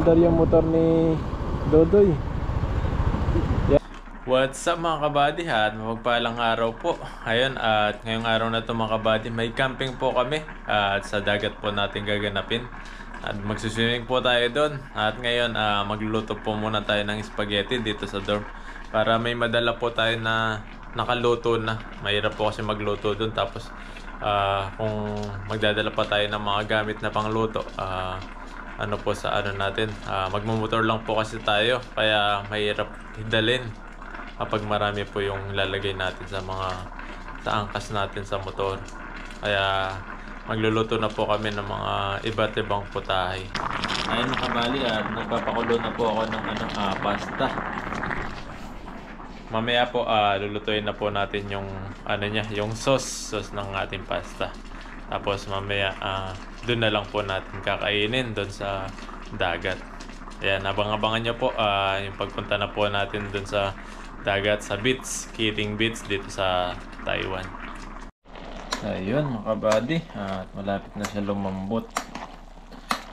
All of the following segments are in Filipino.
umandar yung motor ni Dodoy. What's up mga kabady at mapagpalang araw po. Ayun, at ngayong araw na to mga kabady, may camping po kami at sa dagat po natin gaganapin. At magsuswimming po tayo doon. At ngayon, magluluto po muna tayo ng spaghetti dito sa dorm. Para may madala po tayo na nakaluto na. Mahirap po kasi magluto doon. Tapos kung magdadala pa tayo ng mga gamit na pangluto, ano po sa ano natin, magmumotor lang po kasi tayo. Kaya mahirap hidalin kapag marami po yung lalagay natin sa angkas natin sa motor. Kaya magluluto na po kami ng mga iba't ibang putahe. Ayun mga kabali, at nagpapakulo na po ako ng pasta. Mamaya po lulutuin na po natin yung yung sauce ng ating pasta. Tapos mamaya doon na lang po natin kakainin doon sa dagat. Ayan, abang-abangan nyo po yung pagpunta na po natin doon sa dagat, sa beach, Keating Beach dito sa Taiwan. Ayun mga kabady, at malapit na siya lumambot.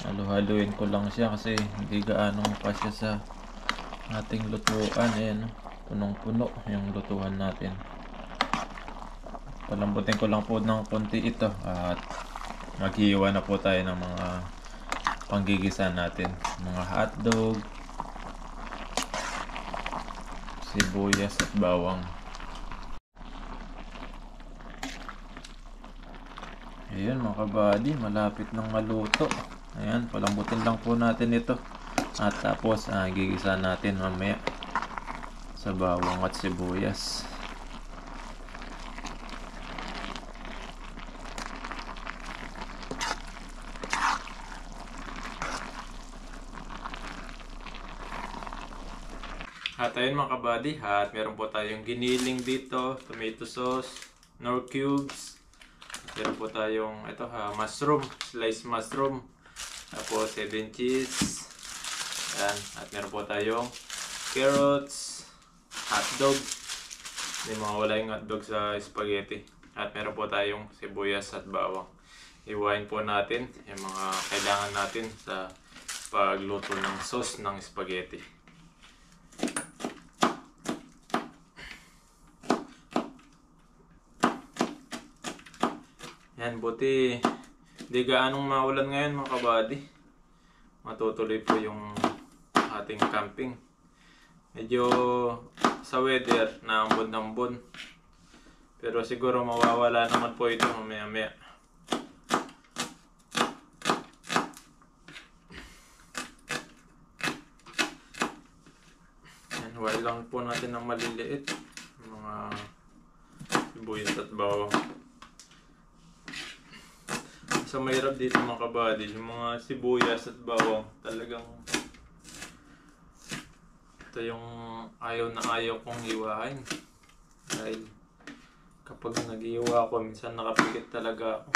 Halu-haluin ko lang siya kasi hindi gaanong pa siya sa ating lutuan. Ayan, punong-puno yung lutuan natin. Palambutin ko lang po ng konti ito at maghiwa na po tayo ng mga panggigisa natin. Mga hotdog, sibuyas at bawang. Ayan mga kabady, malapit nang maluto. Ayan, palambutin lang po natin ito. At tapos gigisa natin mamaya sa bawang at sibuyas. At ayun mga kabady, at meron po tayong giniling dito, tomato sauce, nor cubes. Meron po tayong mushroom, sliced mushroom. Tapos 7 cheese. Ayan, at meron po tayong carrots, hotdog. Hindi mawala yung hotdog sa spaghetti. At meron po tayong sibuyas at bawang. Iwain po natin yung mga kailangan natin sa pagluto ng sauce ng spaghetti. Yan, buti di gaanong maulan ngayon mga kabady. Matutuloy po yung ating camping. Medyo sa weather na ambon-ambon. Pero siguro mawawala naman po ito mamaya-maya. Yan, huwag lang po natin ng maliliit. Mga sibuyas at bawang. So mahirap dito mga kabady, yung mga sibuyas at bawang talagang ito yung ayaw na ayaw kong hiwain. Dahil kapag nag-iwa ako, minsan nakapikit talaga ako.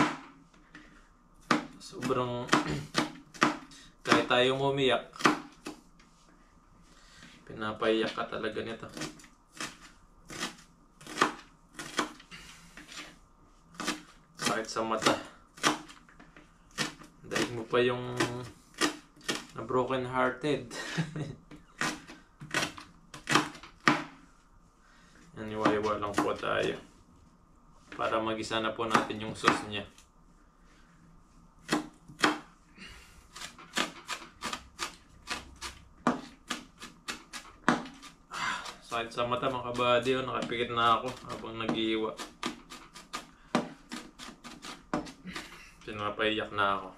Sobrang kahit tayong umiyak, pinapaiyak ka talaga nito. Sakit sa mata. Dahil mo pa yung na broken hearted. Yan, iwa-iwa lang po tayo para magisa na po natin yung sauce niya. Sakit sa mata mga kabady, nakapikit na ako habang nag-iiwa. Pinapaiyak na ako.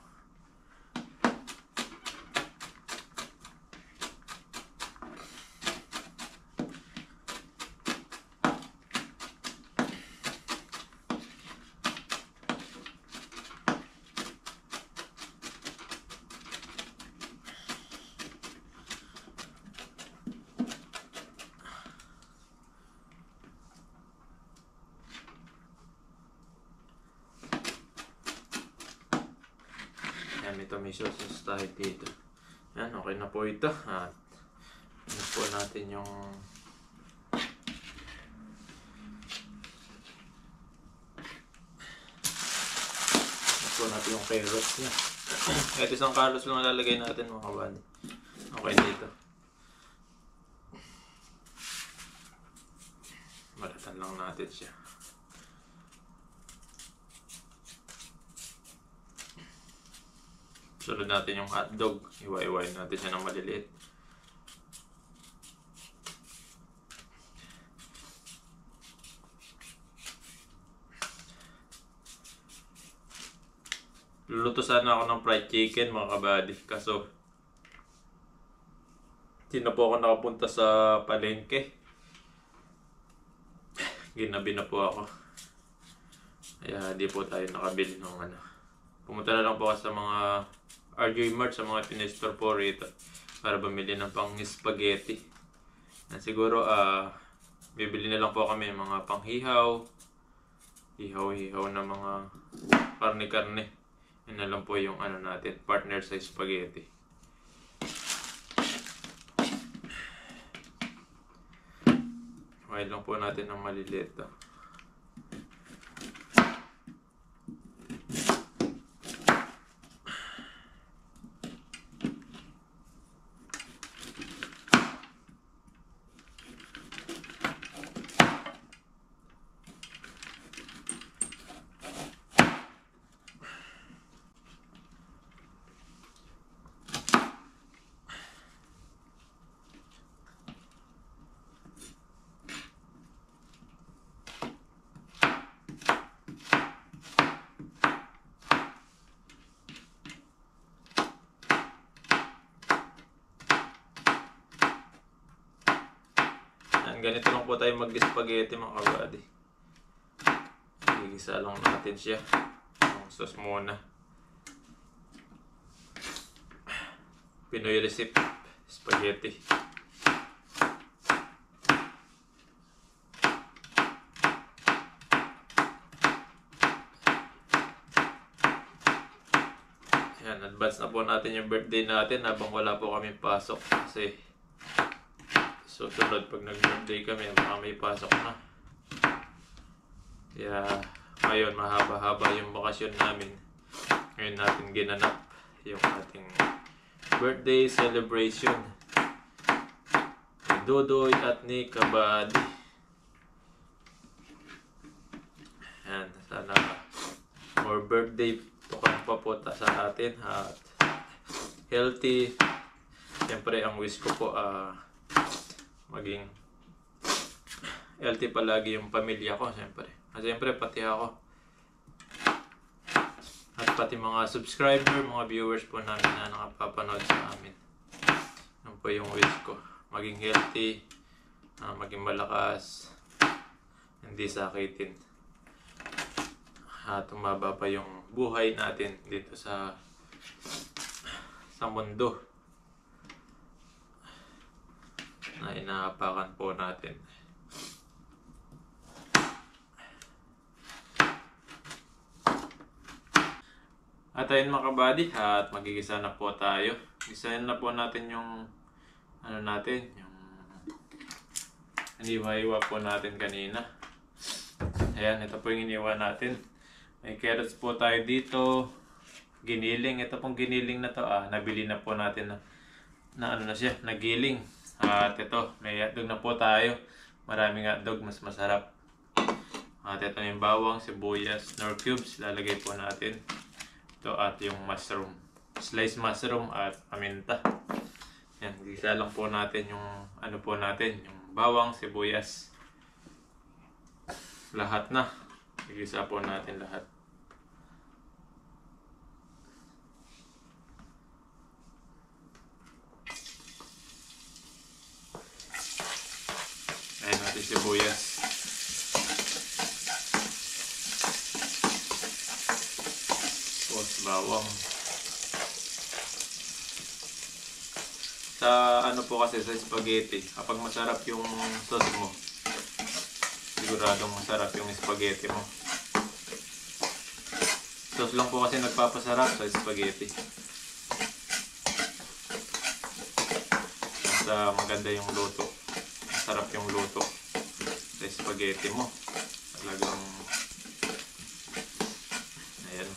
Ito may sauce tayo dito. Yan, okay na po ito. At ano po natin yung po natin yung carrots niya. Kahit isang carrots lang lalagay natin mga kabady. Okay dito. Balatan lang natin siya. Sunod natin yung hotdog. Iwa-iwain natin siya ng maliliit. Luluto sana ako ng fried chicken mga kabady. Kaso, hindi na po ako nakapunta sa palengke. Ginabi na po ako. Kaya di po tayo nakabili ng ano. Pumunta na lang po ako sa mga RJ Mart, sa mga pinestore po rito. Para bumili ng pang spaghetti. Siguro, bibili na lang po kami ng mga panghihaw. Hihaw-hihaw na mga karne-karne. Yun na lang po yung ano natin, partner sa spaghetti. Okay lang po natin ng maliliit to. Ganito lang po tayo mag-spaghetti mga kabady. Igisa lang natin siya. Ang sauce muna. Pinoy recipe spaghetti. Yan, advance na po natin yung birthday natin habang wala po kami pasok kasi susunod pag nag-birthday kami, baka may pasok na. Kaya ngayon mahaba-haba yung bakasyon namin. Ngayon natin ginanap yung ating birthday celebration ni Dodoy at ni Kabady. Yan, sana more birthday to come pa po sa atin at healthy. Siyempre ang wish ko po maging healthy palagi yung pamilya ko, siyempre. At siyempre, pati ako. At pati mga subscriber, mga viewers po namin na nakapapanood sa amin. Yan po yung wish ko. Maging healthy, maging malakas, hindi sakitin. At tumaba pa yung buhay natin dito sa mundo na inaapakan po natin. At ayun mga kabady, at magigisa na po tayo. Gisahin na po natin yung ano natin, yung iniwa-iwa po natin kanina. Ayan, ito po yung iniwa natin. May carrots po tayo dito. Giniling, ito pong giniling na to, nabili na po natin na ano na siya, nagiling. At ito, may hotdog na po tayo. Maraming hotdog, mas masarap. At ito yung bawang, sibuyas, nor cubes. Lalagay po natin. Ito at yung mushroom. Sliced mushroom at paminta. Yan, gisa lang po natin yung ano po natin. Yung bawang, sibuyas. Lahat na. Gisa po natin lahat. Sibuyas. Tapos bawang. Sa ano po kasi sa spaghetti, kapag masarap yung sauce mo, siguradong masarap yung spaghetti mo. Sauce lang po kasi nagpapasarap sa spaghetti. Basta maganda yung luto. Masarap yung luto sa spaghetti mo. Talagang ayan.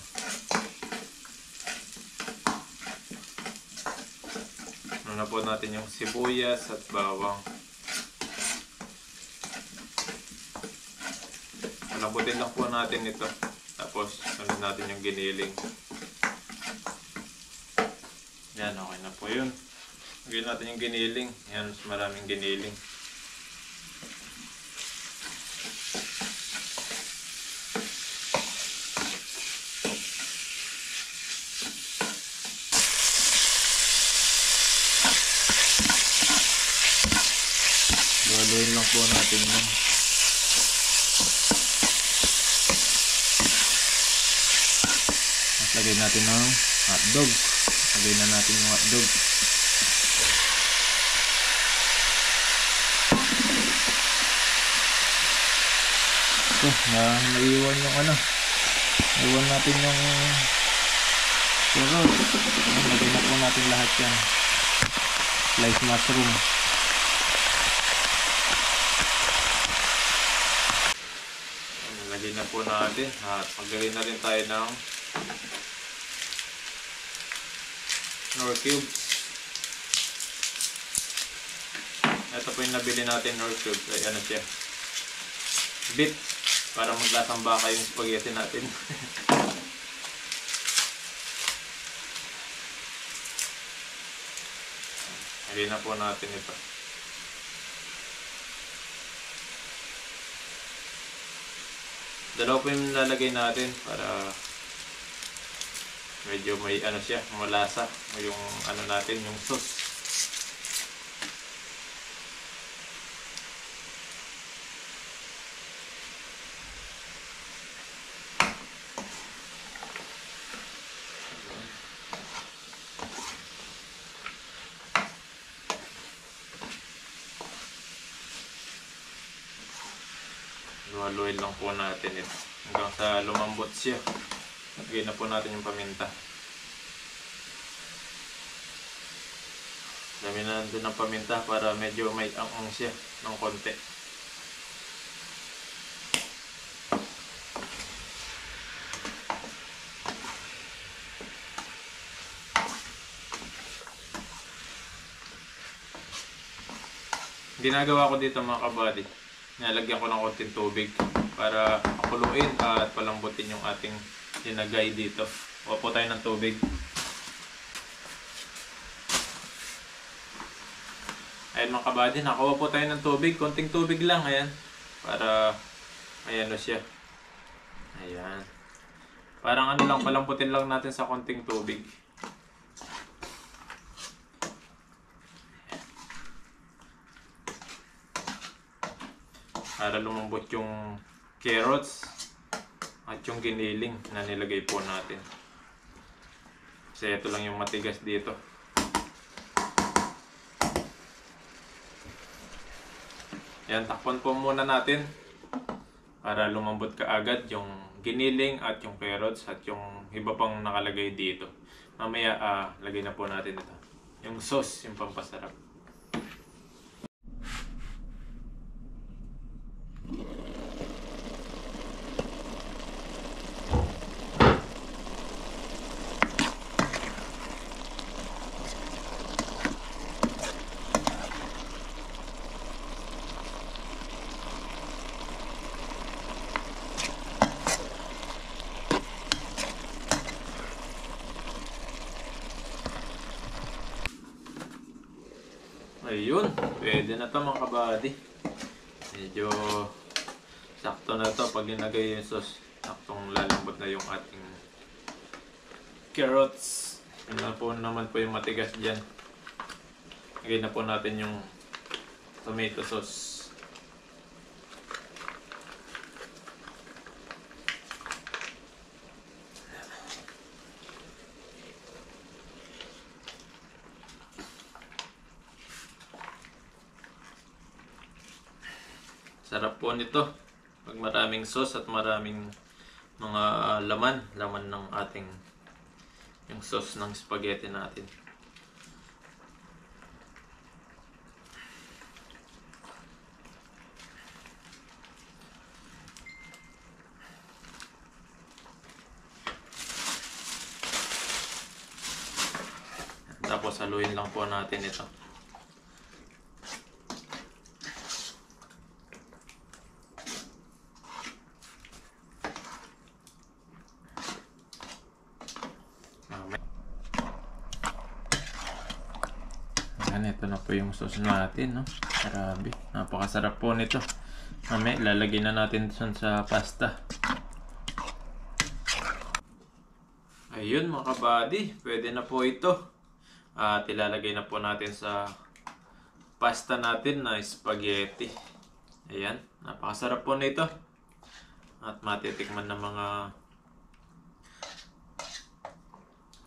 Ano na po natin yung sibuyas at bawang. Lambutin lang po natin ito. Tapos, ano natin yung giniling. Yan, okay na po yun. Lagyan natin yung giniling. Yan, mas maraming giniling. Haluin lang po natin yan. Lagyan natin ng hotdog. Lagyan na natin yung hotdog. So, naiwan yung ano. Naiwan natin yung carrot. Lagyan na po natin lahat yan. Sliced mushroom. Lagyan na po natin. At maglagay na rin tayo ng Knorr cubes. Ito po yung nabili natin Knorr cubes. Ay ano siya, bit, para maglasang baka yung spaghetti natin. Lagyan na po natin ito. Dalawa po yung lalagay natin para medyo may ano siya, malasa yung ano natin, yung sauce. Haluin lang po natin ito hanggang sa lumambot siya. Lagyan na po natin yung paminta. Dami na nandun ng paminta para medyo may ang siya ng konti. Ginagawa ko dito mga kabady, nalagyan ko ng konting tubig para pakuluin at palambutin yung ating linagay dito. Kuha po tayo ng tubig. Ayan mga kabady, nakakuha po tayo ng tubig. Konting tubig lang, ayan. Para, ayan o siya. Ayan. Parang ano lang, palambutin lang natin sa konting tubig. Para lumambot yung carrots at yung giniling na nilagay po natin. Kasi ito lang yung matigas dito. Yan, takpan po muna natin para lumambot kaagad yung giniling at yung carrots at yung iba pang nakalagay dito. Mamaya lagay na po natin ito, yung sauce, yung pampasarap. Ayun, pwede na ito mga kabady. Medyo sakto na ito pag linagay yung sauce. Saktong lalambot na yung ating carrots. Yun na po naman po yung matigas dyan. Lagay na po natin yung tomato sauce. Sarap po nito pag maraming sauce at maraming mga laman ng ating yung sauce ng spaghetti natin. Tapos Saluin lang po natin ito. Ayan, ito na po yung sauce natin, no? Grabe, napakasarap po nito. Mamaya, lalagay na natin sa pasta. Ayun mga kabady, pwede na po ito. At ilalagay na po natin sa pasta natin na spaghetti. Ayan, napakasarap po nito. At matitikman ng mga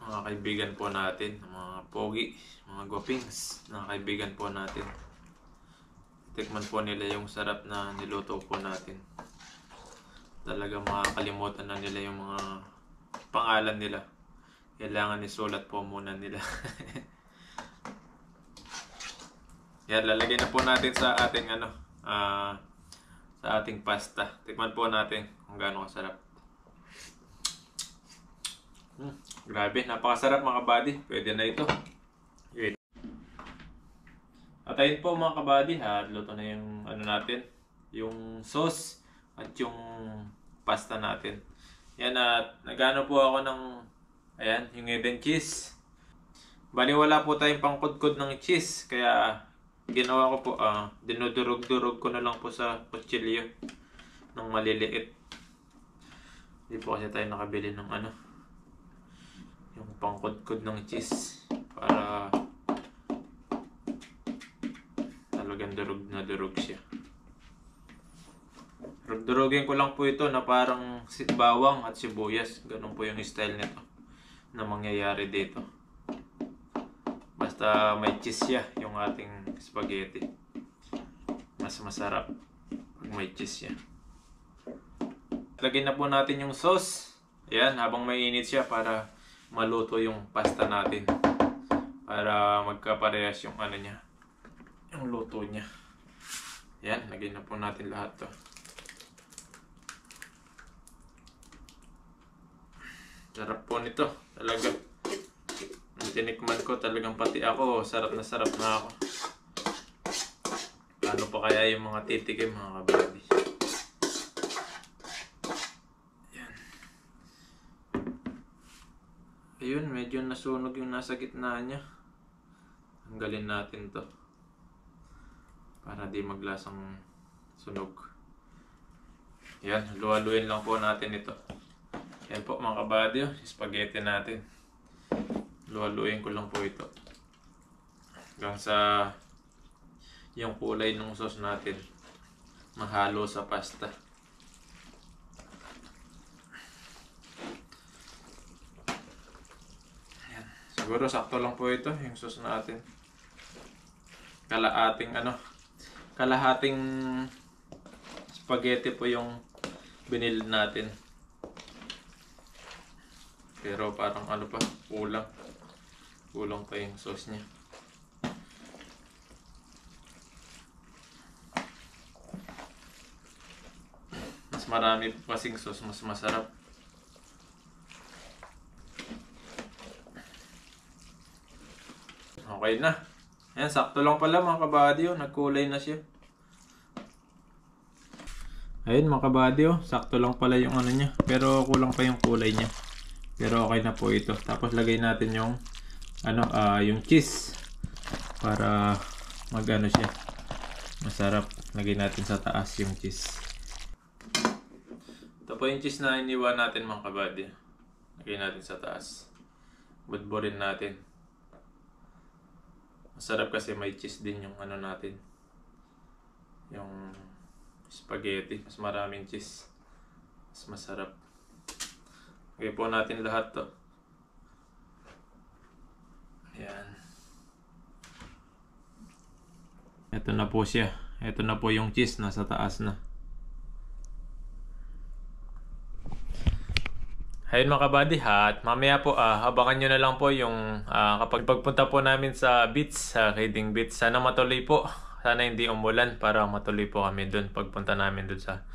kaibigan po natin, mga pogi, mga gwapings na kaibigan po natin. Tikman po nila yung sarap na niluto po natin. Talaga makakalimutan na nila yung mga pangalan nila. Kailangan isulat po muna nila. Yan, lalagay na po natin sa ating sa ating pasta. Tikman po natin kung gaano kasarap. Grabe, napakasarap mga kabady. Pwede na ito. Wait. At ayun po mga kabady, luto na yung natin, yung sauce at yung pasta natin. Yan, at nagano po ako ng yung Eden cheese. Bali wala po tayong pangkudkod ng cheese, kaya ginawa ko po, dinudurog-durog ko na lang po sa kutsilyo ng maliliit. Hindi po kasi tayo nakabili ng yung pangkudkod ng cheese para talagang durog na durog siya. Durugin ko lang po ito na parang bawang at sibuyas. Ganun po yung style nito na mangyayari dito. Basta may cheese siya yung ating spaghetti. Mas masarap pag may cheese siya. Lagyan na po natin yung sauce. Ayan, habang mainit siya para maluto yung pasta natin. Para magkaparehas yung niya. Yung luto niya. Ayan, lagyan na po natin lahat to. Sarap po nito. Talaga. Ang tinikman ko, talagang pati ako, sarap na ako. Paano pa kaya yung mga titikim mga kabady? Ayan. Ayun, medyo nasunog yung nasa gitna niya. Tanggalin natin to. Para di maglasang sunog. Ayan, luwaluin lang po natin ito. Yan po mga kabady, spaghetti natin. Luwaluin ko lang po ito. Hanggang sa yung kulay ng sauce natin mahalo sa pasta. Ayan. Siguro sakto lang po ito yung sauce natin. Kalahating spaghetti po yung binili natin. Pero parang kulang pa yung sauce niya. Mas marami po kasing sauce, mas masarap. Okay na. Ayan, sakto lang pala mga kabady, nagkulay na siya. Ayun mga kabady, sakto lang pala yung niya. Pero kulang pa yung kulay niya. Pero okay na po ito. Tapos lagay natin yung yung cheese para siya. Masarap. Lagay natin sa taas yung cheese. Ito po yung cheese na iniwan natin mga kabady. Lagay natin sa taas. Budburin natin. Masarap kasi may cheese din yung natin. Yung spaghetti. Mas maraming cheese. Mas masarap. Lagay po natin lahat to. Ayan. Ito na po siya. Ito na po yung cheese. Nasa taas na. Ayun mga kabady, at mamaya po abangan nyo na lang po yung kapag pagpunta po namin sa beach, sa Kheding Beach. Sana matuloy po. Sana hindi umulan para matuloy po kami dun pagpunta namin dun sa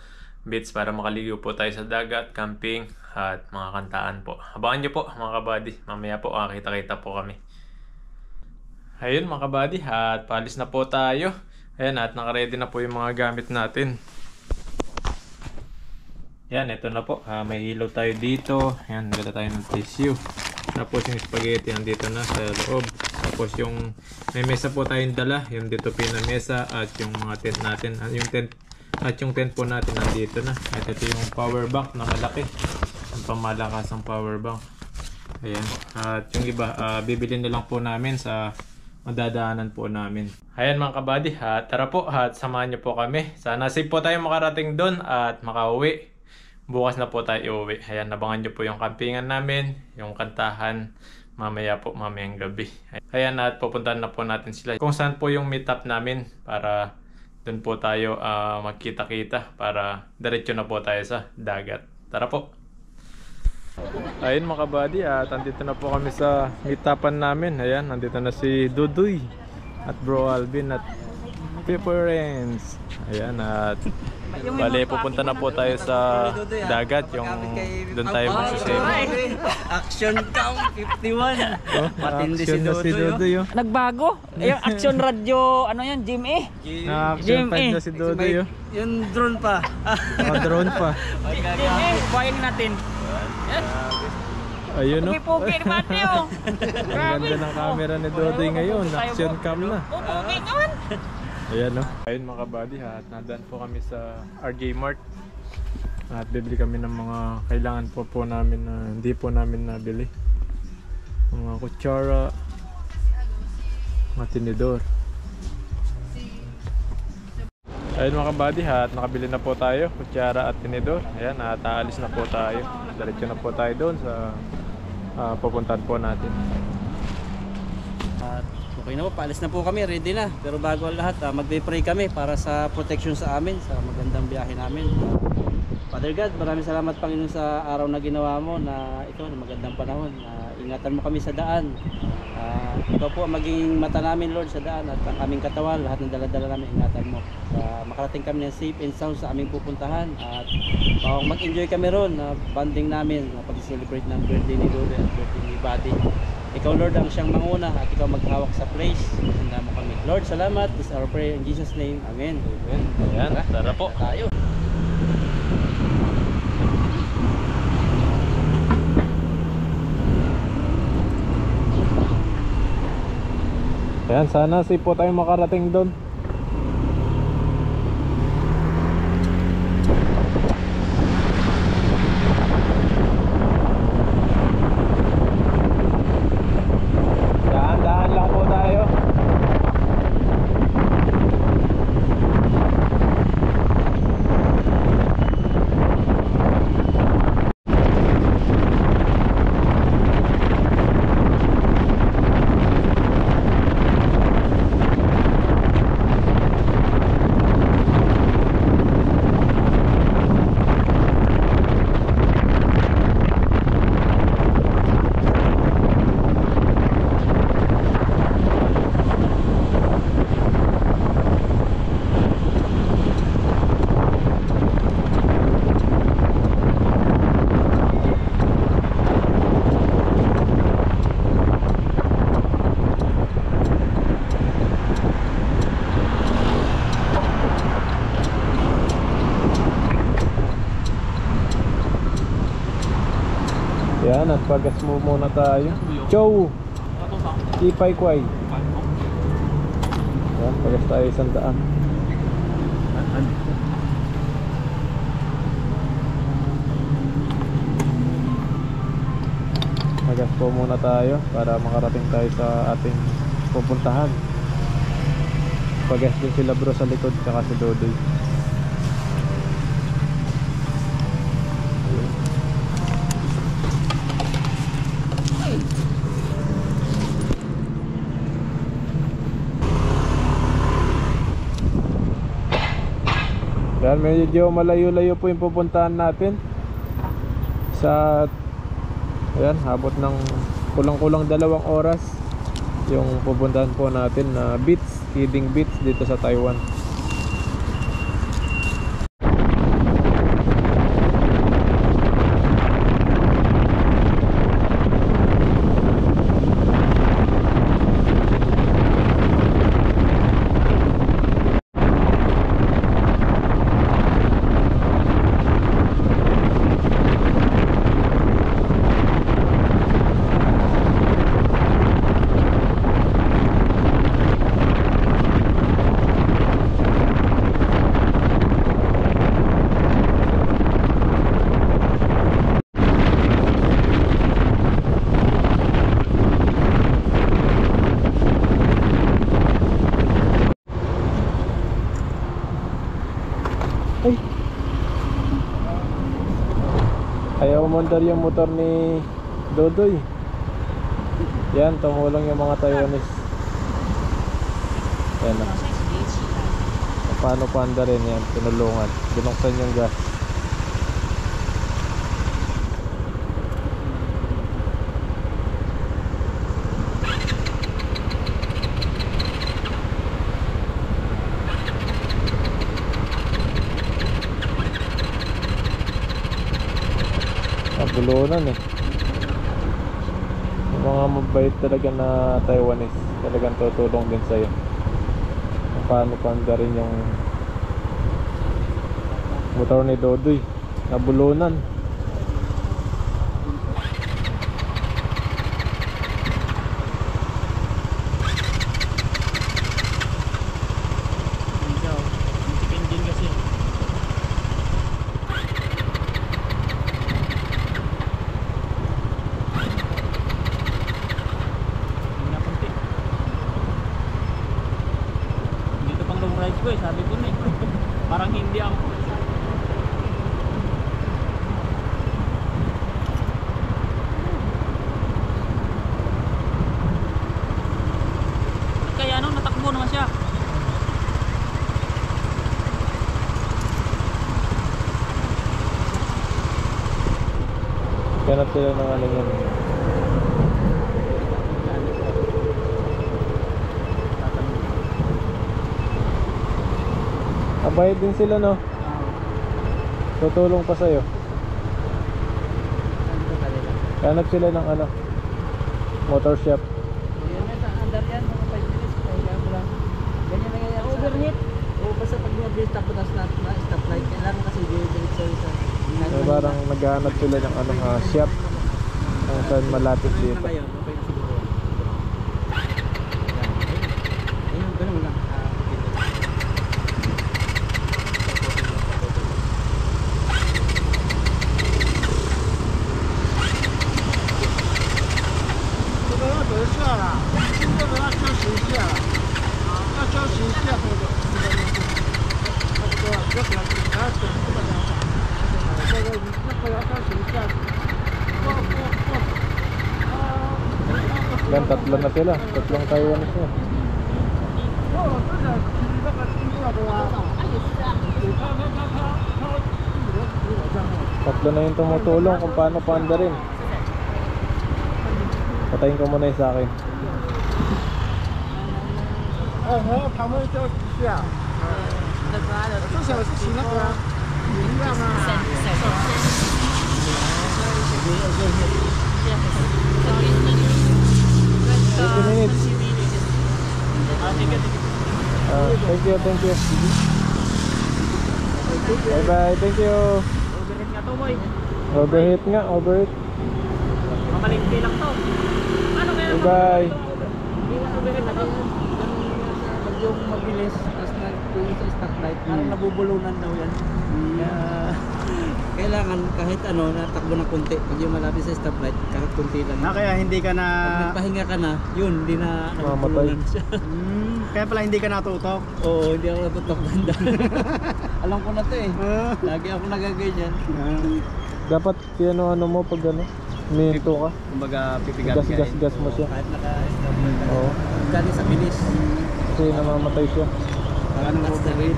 beach para makaligo po tayo sa dagat, camping at mga kantaan po. Abangan nyo po mga kabady. Mamaya po kita-kita po kami. Ayun mga kabady, at paalis na po tayo. Ayan, at nakaready na po yung mga gamit natin. Yan, ito na po. May ilaw tayo dito. Ayan, nagala tayo ng tissue. Tapos yung spaghetti nandito na sa loob. Tapos yung may mesa po tayong dala. Yung dito pinamesa at yung mga tent natin. Yung tent at yung tent po natin nandito na. At ito yung power bank na malaki. Ang pamalakas ang power bank. Ayan. At yung iba, bibili na lang po namin sa madadaanan po namin. Ayan mga kabady, tara po at samahan niyo po kami. Sana safe po tayo makarating doon at makauwi. Bukas na po tayo iuwi. Ayan, nabangan niyo po yung campingan namin, yung kantahan, mamaya po, mamayang gabi. Ayan, at pupuntahan na po natin sila kung saan po yung meet up namin para doon po tayo magkita-kita para diretso na po tayo sa dagat. Tara po! Ayun mga kabady, at andito na po kami sa meet-upan namin. Ayan, nandito na si Dudoy at Bro Alvin at Pepperens. Ayan, at bale pupunta na po tayo sa dagat, yung doon tayo magsusemi. Action Cam 51. Matindi si Action na si Dodoy. Dudoy. Nagbago? Yung Action Radio, ano yan, Jim eh? Na-action GMA. time na si Dudoy. Yung drone pa. Drone pa. Jim eh, buying natin. Ayun no. Pugi-pugi ni Mati oh. Ang ganda ng camera ni Dudoy ngayon. Action cam na. Pugi naman. Ayan no. Ayun mga kabady, at nandaan po kami sa RJ Mart. At bibili kami ng mga kailangan po namin na hindi po namin nabili. Mga kutsara, mga tinidor. Ayun mga kabady, at nakabili na po tayo kutsara at tinidor. Ayan, at aalis na po tayo. Diretso na po tayo doon sa pupuntahan po natin. At okay na po, paalis na po kami, ready na. Pero bago ang lahat, magbe-pray kami para sa protection sa amin, sa magandang biyahe namin. Father God, maraming salamat Panginoon sa araw na ginawa mo na ito, na magandang panahon. Ingatan mo kami sa daan. Ikaw po ang maging mata namin Lord sa daan, at ang aming katawan, lahat ng dala-dala namin ingatan mo. Makarating kami ng safe and sound sa aming pupuntahan, at mag-enjoy kami ron na banding namin na pag-celebrate ng birthday ni Lord at birthday ni Buddy. Ikaw Lord ang siyang manguna, at ikaw maghawak sa place. Handa mo kami. Lord, salamat. This is our prayer in Jesus name. Amen. Amen. Ayan, tara po. Tayo. Ayan, sana safe po tayo makarating doon. Daan-daan lang po tayo. Yan, at pagas mo muna tayo. Chow! Ipay kway. Yan, pagas tayo 100. Pagas po muna tayo para makarating tayo sa ating pupuntahan. Pagas din sila bro sa likod, tsaka si Dodoy. Yan, medyo malayo-layo po yung pupuntahan natin. Sa ayan, habot ng kulang-kulang 2 oras yung pupuntahan po natin na beach, Kidding Beach dito sa Taiwan. umandar yung motor ni Dodoy. Yan, tumulong yung mga Taiwanese. Yan na. Paano panda rin yan, tinulungan. Binuksan yung gas. Bulunan eh. Yung mga mabait talaga na Taiwanese, talagang tutulong din sa'yo kung paano panda rin yung motor ni Dodoy na bulunan. Sabi ko na parang hindi ako. Kaya ano, natakbo naman siya. Ganap sila ng ano yan. Bayad din sila, no? Tutulong pa sa'yo. Hanap sila ng ano, motor shop. Andar yan, mga 5 minutes. Kaya mo lang. Ganyan lang yan. Overheat. O basta pag mag-break tapos na stoplight. Kailangan kasi diretso sa... So, parang naghahanap sila ng ano, shop kung saan malapit dito. Okay na siguro. Ayun, ganun lang. Yan, tatlo na sila. Tatlong Taiwanese na. Tatlo na yung tumutulong kung paano panda rin. Patayin ko muna yung sa akin. Thank you. Bye bye, thank you. Overheat nga to, boy. Overheat. Mamalingki lang to. Ano kaya? Bye bye. Overheat na to. Yung mabilis, tapos nagtuloy sa stoplight, parang nabubulunan daw yan. Kaya, kailangan kahit ano, natakbo ng konti. Pag yung malapit sa stoplight, kahit konti lang. Kaya hindi ka na... Pag nagpahinga ka na, yun, hindi na nabubulunan siya. Kaya pala hindi ka natutok. Oo, hindi ako natutok banda. Alam ko na to eh. Lagi ako nagaganyan. Dapat ano mo pag ano, minto ka. Kumbaga pipigat Gas mo siya. Kahit naka-stoplight. Oo. Galing sa bilis. Kasi namamatay siya. Parang overheat.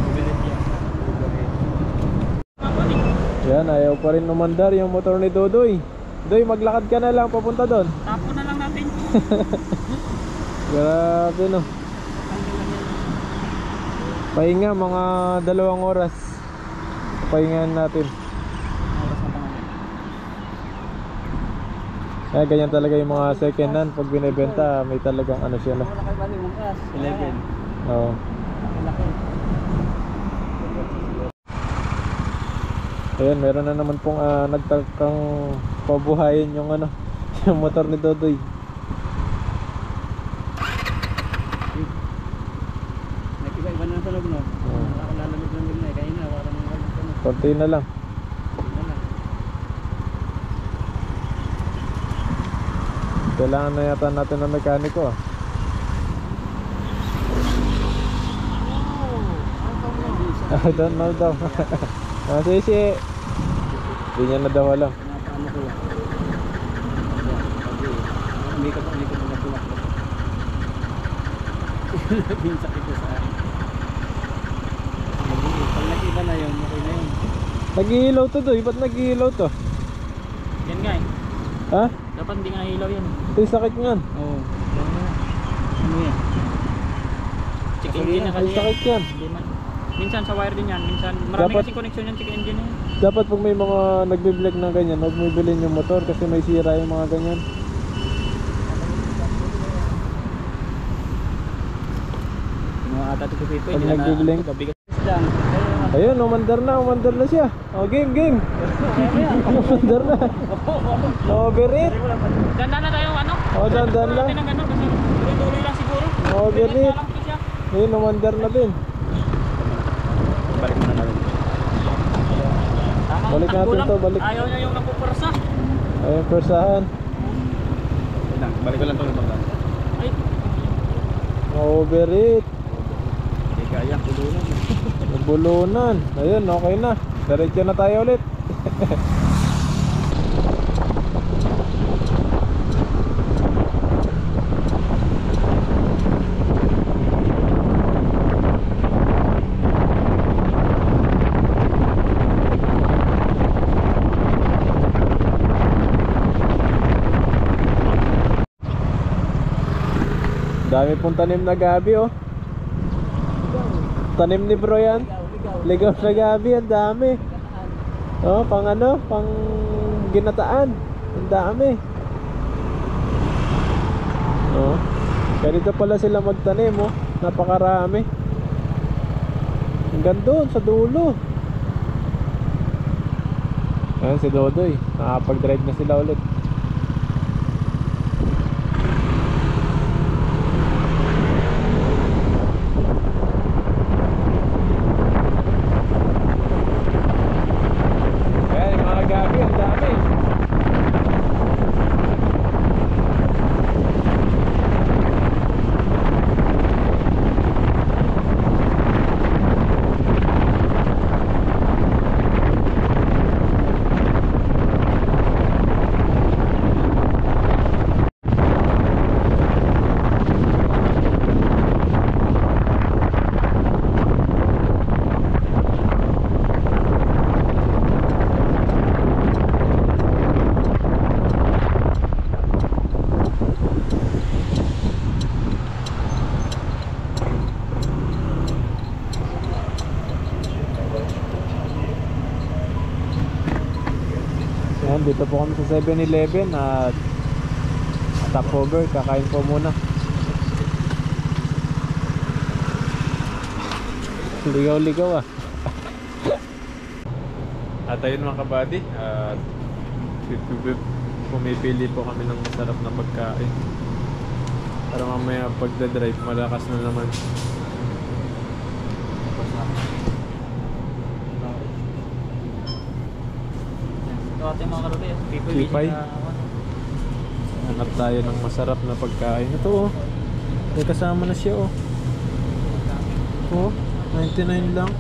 Overheat yan. Yan, ayaw pa rin umandar yung motor ni Dodoy. Doy, maglakad ka na lang papunta doon. Tapo na lang natin. Grabe no. Pahinga mga 2 oras. Pahingahan natin. Kaya ganyan talaga yung mga second hand pag binibenta, may talagang ano siya no. Wala kayo bali mong gas. 11. Oo. Laki. Ayan, meron na naman pong nagtakang pabuhayin yung ano, yung motor ni Dodoy. Nag-iba-iba na sa loob, no? Nakalalamig lang din na eh. Kaya na, parang walang Konti na lang. Kailangan na yata natin ng mekaniko ah. I don't know daw. Sisi. Hindi niya na daw alam. Paano ko lang. Umikot na tumakbo. Labing sakit ko sa akin. Pag nakiba na yun, okay na yun. Nag-iilaw to doy. Ba't nag-iilaw to? Yan nga eh. Ha? Dapat hindi nga ilaw yan. Ay, sakit nga. Oo. Ano yan? Check Gasolina, engine na Ay, kasi yan. sakit yan. Hindi man. Minsan sa wire din yan. Minsan marami Dapat- kasi connection yan check engine na yan. Dapat pag may mga nagbe-black ng ganyan, huwag mo ibilin yung motor kasi may sira yung mga ganyan. Mga ata ito pipo. Pag nagbiblink. Gabigas lang. Ayun, umandar na siya. Oh, game. Umandar na. Na-overheat. Dandan na tayo ano? Oh, dandan lang. Natin ng ganun kasi tuloy-tuloy lang siguro. Na-overheat. Bilis na lang po siya. Ayun, umandar na din. Balik mo na namin. Tamang Balik takbo natin lang. to, balik. Ayaw niya yung napupursa. Ayun, persahan. Balik ko lang ito ng Ay, Na-overheat. Hindi kaya, kulungan. Nagbulunan. Ayun, okay na. Diretso na tayo ulit. Dami pong tanim na gabi oh. Tanim ni bro yan. Ligaw na gabi, ang dami. Oh, pang ano, pang ginataan. Ang dami. Oh. Ganito pala sila magtanim oh. Napakarami. Hanggang doon sa dulo. Ayan si Dodoy. Nakapag-drive na sila ulit. Ayan yung mga gabi, ang dami. Ayan, dito po kami sa 7-Eleven at stopover, kakain po muna. Ligaw-ligaw ah. At ayun mga kabady, at pumipili po kami ng masarap na pagkain para mamaya pagdadrive malakas na naman. ito ating mga karubi. Sipay. Hanap tayo ng masarap na pagkain. Ito oh. May kasama na siya oh. Oh, 99 lang.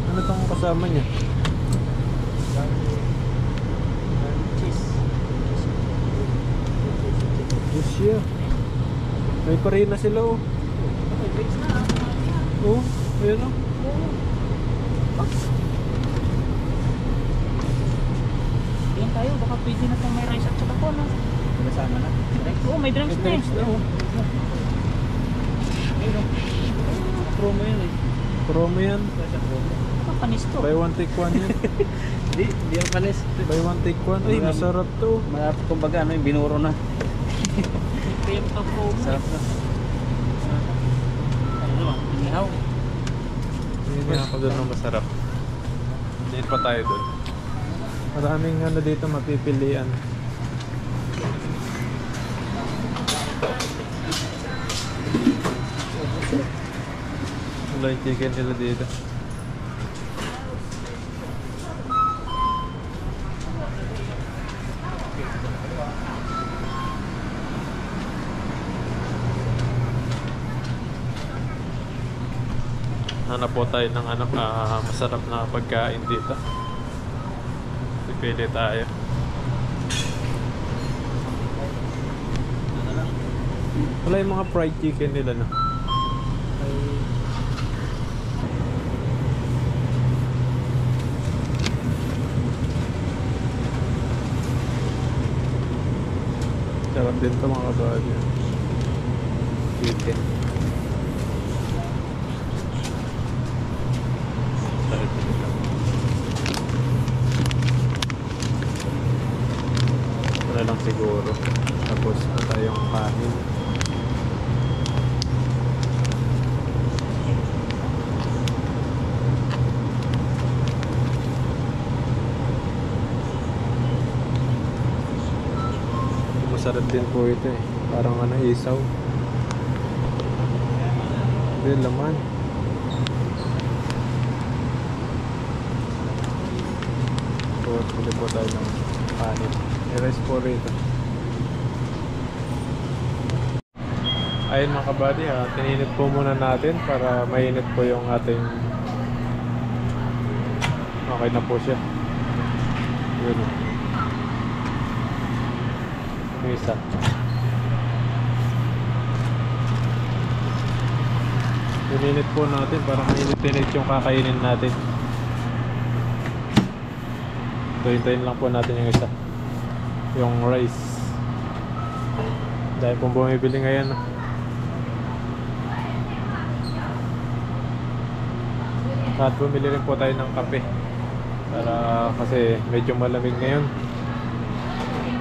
Ano tong kasama niya? Yes, siya. May parina sila oh. Oh, ayun oh. Yan tayo, baka pwede na itong may rice at saka po, no? Kasama na. Oo, may drinks na eh. Drinks na oh. Ayun, oh. Promo yun eh. Promo yan. Ano panis to? Buy one take one yan. Di ang panis. Buy one take one. Ay, masarap to. Malapit kumbaga, ano yung binuro na. Kaya pa promo. Sarap na. Ano ba? Inihaw. Yun Kaya ako doon ng masarap. Dito pa tayo doon. Maraming ano dito mapipilian. Wala yung chicken nila dito. Hanap po tayo ng masarap na pagkain dito. Pili tayo. Wala yung mga fried chicken nila, no? Sarap din ito mga kabady. Chicken. Sarap din ito. Ito na lang siguro. Tapos na tayong kanin. Masarap din po ito eh. Parang ano, isaw. Hindi, laman. So, pili po tayo ng kanin. May rice po rito. Ayun mga kabady ha, tininit po muna natin para mainit po yung ating... Okay na po siya. Yun. Yung isa. Tininit po natin para mainit-init yung kakainin natin. Hintayin lang po natin yung isa. Yung rice. Dahil pong bumibili ngayon. At bumili rin po tayo ng kape. Para kasi medyo malamig ngayon.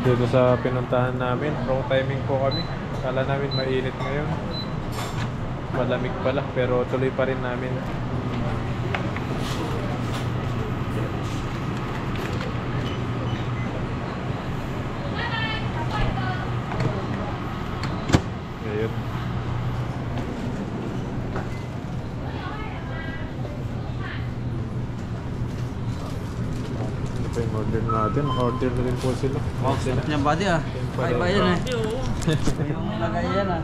Dito sa pinuntahan namin, wrong timing po kami. Akala namin mainit ngayon. Malamig pala, pero tuloy pa rin namin. Ayun. Ano pa yung order natin? Naka-order na rin po sila. Wow, sarap niya buddy ah. Iba yan eh. Yung lagay yan ah.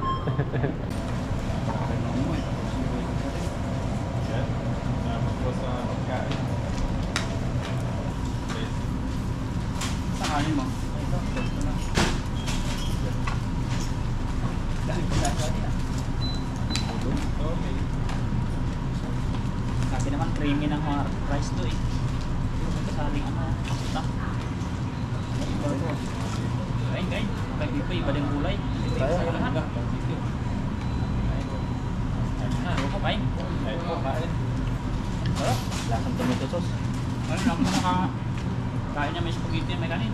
Sakanin mo. Kasi naman creamy ng mga rice to eh. Yung kasaling ano, tak. Kain, kain. Kain dito, iba din kulay. Kaya, lahat. Ano ko, kain? Ayun po, kain. Sarap. Lasang tomato sauce. Ano lang mo kain niya may spaghetti, may kanin.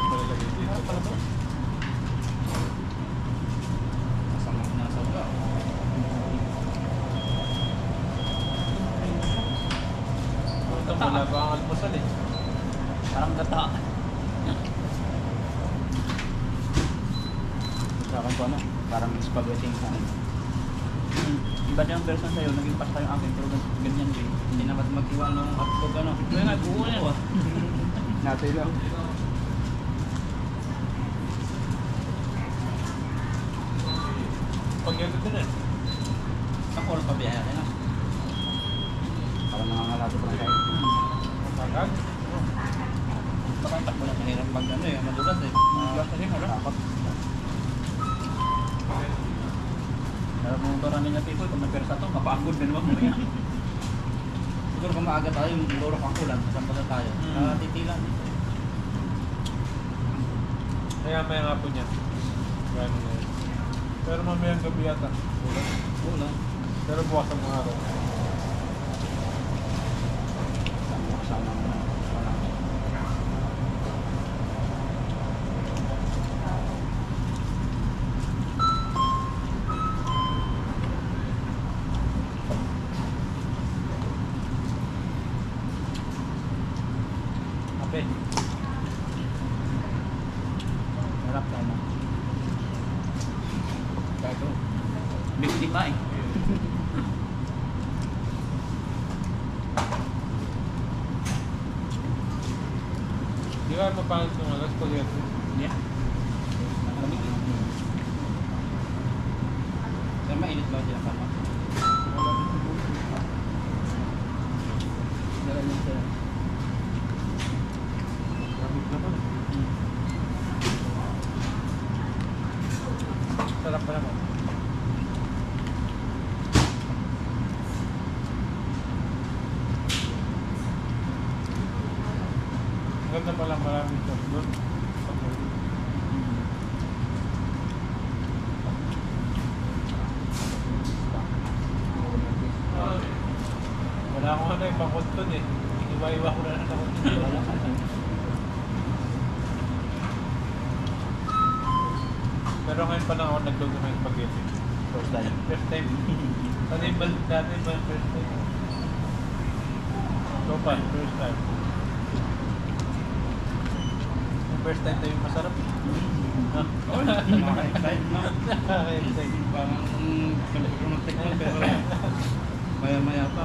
Malalagay dito. Masama na sa ulo. Ito wala pa ang almusal eh. Parang gata. Sa akin po ano, parang spaghetti yung kanin. Iba din ang version sa'yo, naging pasta yung akin, pero ganyan din. Hindi naman mag-iwan ng hotdog ano. Kaya nga, buo na ba? Natin lang. Pag-ibig din eh. Ako oras pa biyahe natin, no? Parang nangangalado pa kayo. Pagkag? Baka takbo na mahirap pag ano eh, madulas eh. Madulas kasi mo, no? Takot. Pero kung marami na people, kung nagpersa to, mapagod din naman mo yan. Siguro kung maaga tayo, yung lorok ang ulan, saan pa tayo? Titilan dito. Kaya maya nga po niya. Gano'n na yun. Pero mamayang gabi yata. Ulan. Ulan. Pero bukas ang mga araw. Sama mo na. Kape. Harap tayo na. Bago. Bigti pa eh. Di ba mapangit yung alas ko yun? Yeah. Nakalamig eh. Pero mainit ba sila pa? Dala niya Masarap pa naman. Ganda pa lang maraming sauce doon. Wala akong ano eh, pangkonton eh. Iwa-iwa ko na lang ako. Pero ngayon pa lang ako nagluto ng spaghetti. First time. First time. Ano yung balik natin ba yung first time? So pa, first time. Yung first time tayo masarap. Nakaka-excite na. Nakaka-excite. Parang balik ko ng tekno pero maya-maya pa.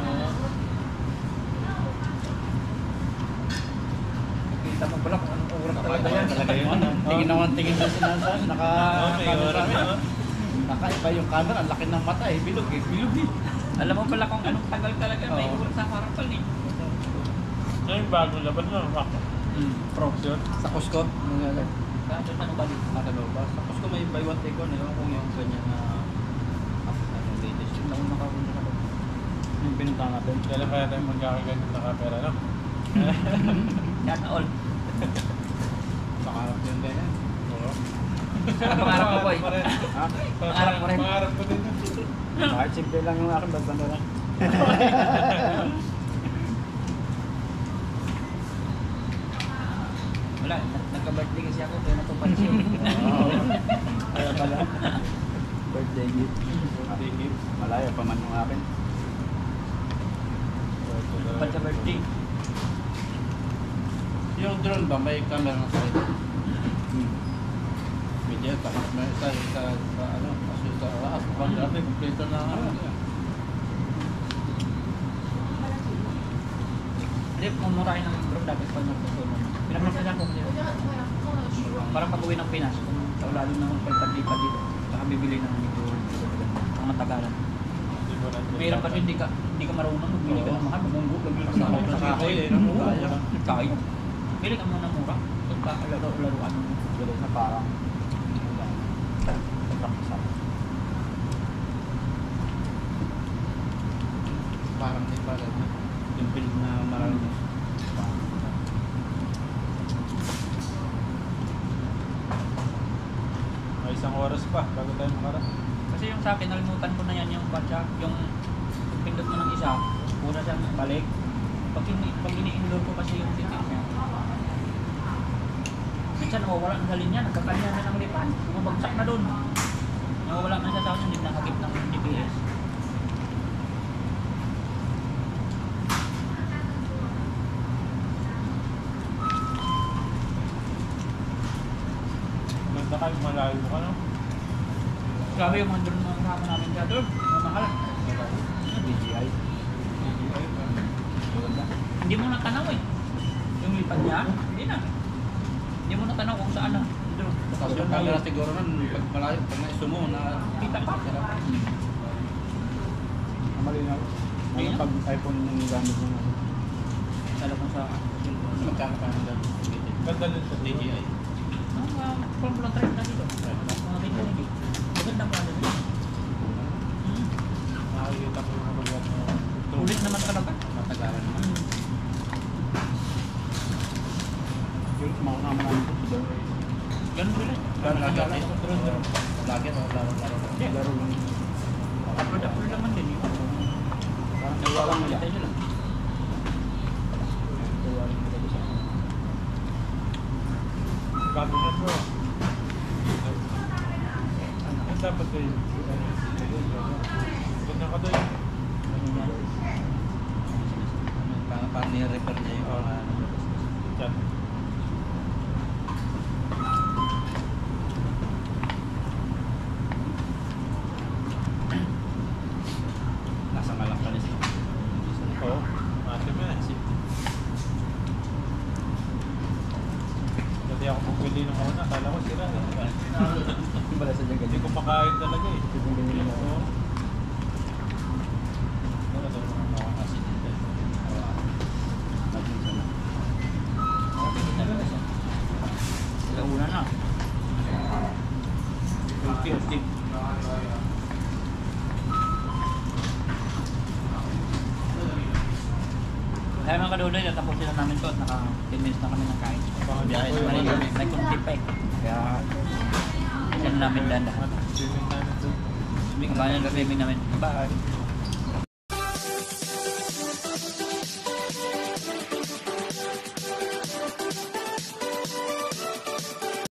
Kita mo pala kung anong oras talaga yan. Talaga yun, ano? Tingin naman tingin sa sinasa. May oras na. Nakaiba yung camera. Ang laki ng mata eh. Bilog eh. Bilog eh. Alam mo pala kung anong tagal talaga may Oo. sa harapan eh. Ano yung bagong laban na? Wako. Pro. Sa Costco. Kaya ano ba dito? Sa Costco may buy one take one. Ewan kung yung ganyan na latest. Yung naman nakakunta ka doon. Yung pinunta natin. Kailan kaya tayo magkakaganyan na camera, no? Sana all. Nakaharap yung ganyan. Oo. Pangarap ko boy. Ha? Pangarap mo rin. Pangarap ko din. Kahit simple lang yung akin, banda lang. Wala, nagka-birthday kasi ako kaya natupad siya. Kaya pala. Birthday gift. Birthday gift. Malaya pa man yung akin. Tupad sa birthday. Yung drone ba may camera na side? Media tapos may sa ano kasi sa pag dati kompleto na ano. Hindi, mumurahin ng drone dapat pag nagtutunan. Pinapasasya ko kasi. Parang pag-uwi ng Pinas, kung sa ulalim ng pagtaglipat dito, saka bibili ng medyo ang matagalan. Mahirap kasi hindi ka marunong magbili ka ng mahal, mamunggo, Sa kahoy eh, no? Kaya. Kayo. Pili ka muna mura. Pagka-laruan mo. Galing na parang Parang di pala yung build na marami. May isang oras pa bago tayo makarating. Kasi yung sa akin, nalimutan ko na yan yung batya, yung pindot mo ng isa, una siyang balik. Pag ini-indoor ko kasi yung titik niya, minsan nawawala na sa linya, nagkakanya na ng lipan, bumabagsak na doon. Nawawala na siya sa akin, hindi nakagip ng GPS. Ganda kayo, malayo ka, no? Grabe yung mga drone na kasama namin dyan doon, mamahal. DJI. Hindi mo natanaw eh. Yung lipan niya, hindi na. Hindi mo natanaw kung saan na. Drone. Tapos yung camera siguro nun, pag malayo, pag na-isumo na Kita pa. Malinaw. Ano pag iPhone yung gamit mo? Lalo kung sa Magkano ka ng Ganda din sa DJI. Formula 3 na dito. Mga kinig. Magandang product yun. Nakikita ko yung mga Ulit naman talaga. Matagalan naman. Yung mga naman ito. Ganun sila. Lagi laro. Laro lang. Upload naman din yun. Parang nawalang nila. Hintay nila. Nawalang nila sa akin. bago na bro. Ang dapat ay ganyan ka doon. Parang ni-repair niya yung Chat. nasa Malangkanis. Oo. Mati mo na. Dati ako bumili ng una. Kala ko sila. Bala sa dyan Hindi ko makain talaga eh. Oo. Wala daw mga makakasi dito. Sila una na. Ulti. Kaya mga kadulay, natapusin na namin to at naka 10 minutes na kami ng kain. Biyahe na kami, may kunti pa eh. Kaya, yan namin dandahan. Swimming namin doon. Kabayan na swimming namin. Bye.